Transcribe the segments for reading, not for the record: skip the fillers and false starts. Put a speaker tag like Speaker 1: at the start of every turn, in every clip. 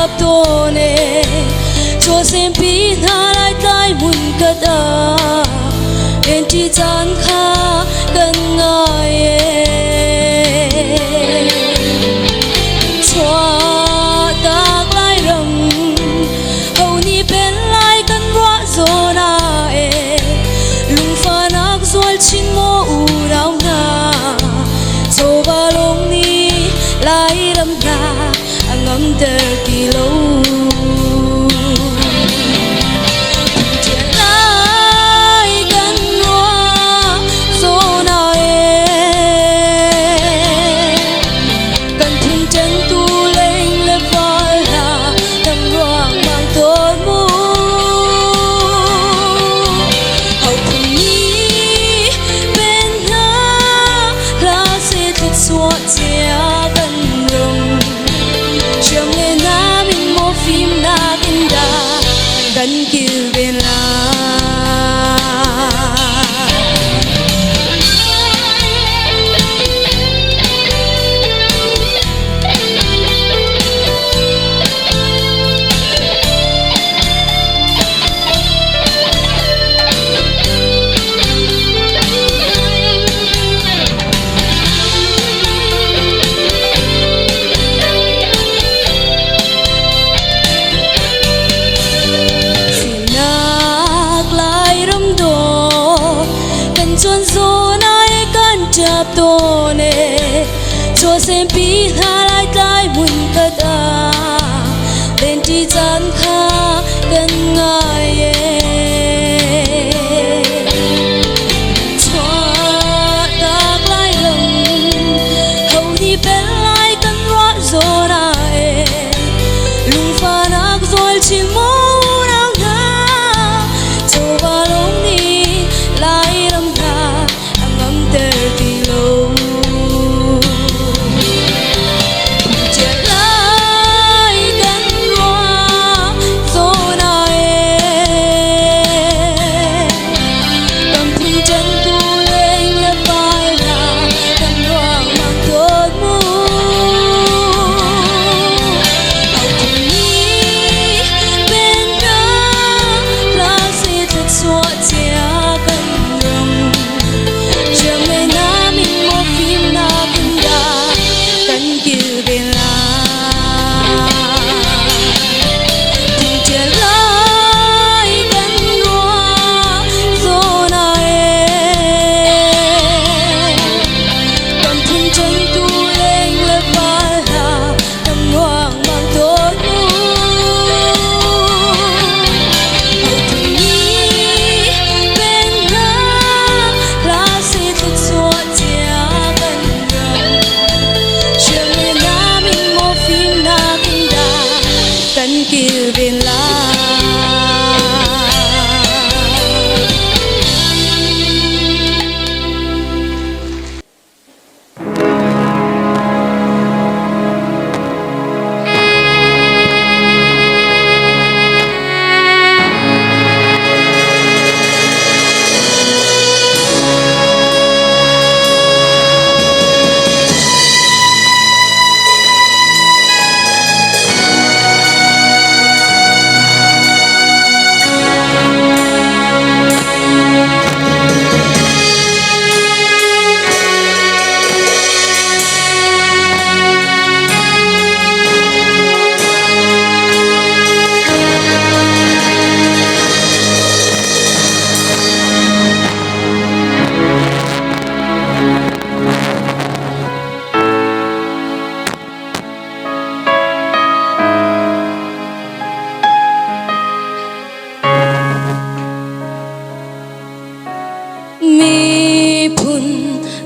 Speaker 1: chập tone cho xem pi na lai tai mun ka da en ti chan kha kan ngai chua tak lai ram hầu ni bên lai kan wa zo na lung pha nak zual chin mo u rau na cho ba long ni lai ram na angam ter ti lo gần kia bên chập tone cho xem pi na lai tai mun ka da lên ti chan kha kan ngai chua tak lai ram hầu ni bên lai kan wa zo na lung pha nak zol chi mo nang na cho ba long ni lai ram na angam ter ti kia bên mi phun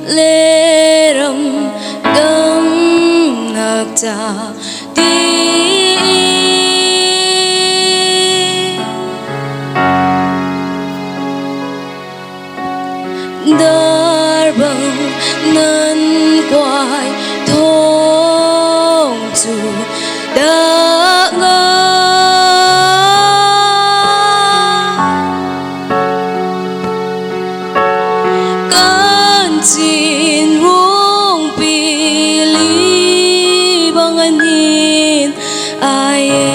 Speaker 1: lê ram gam ngạc cha ti dar bang nan quai thong chu da nga xin ruộng pili bằng anh nhìn ai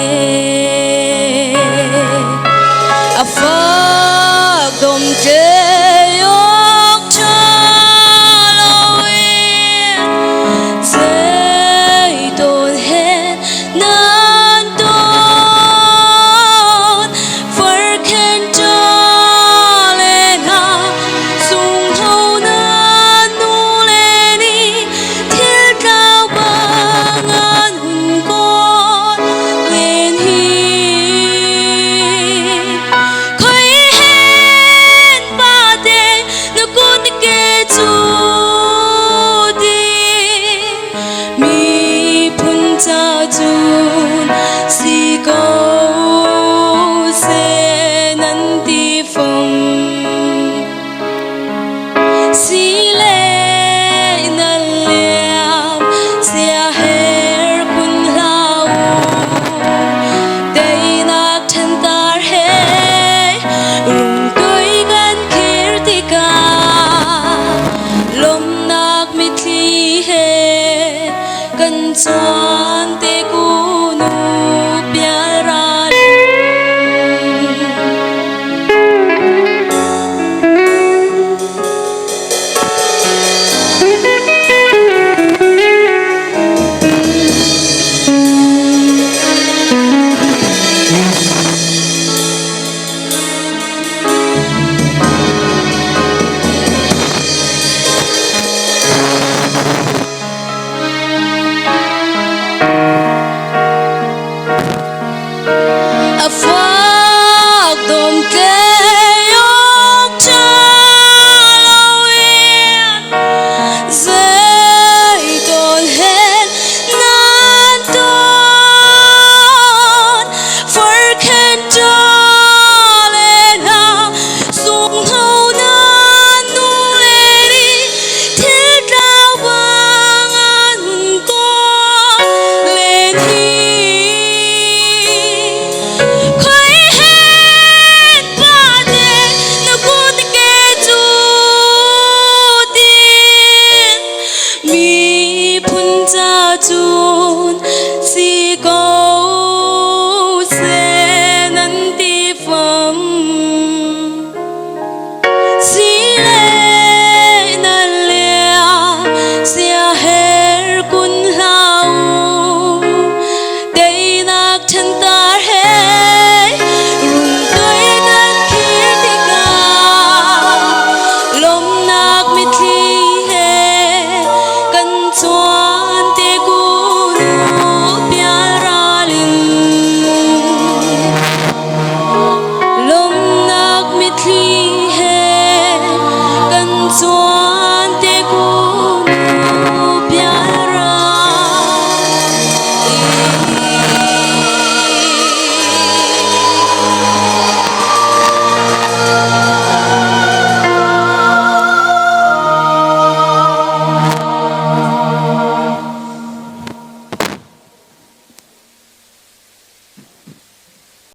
Speaker 1: gió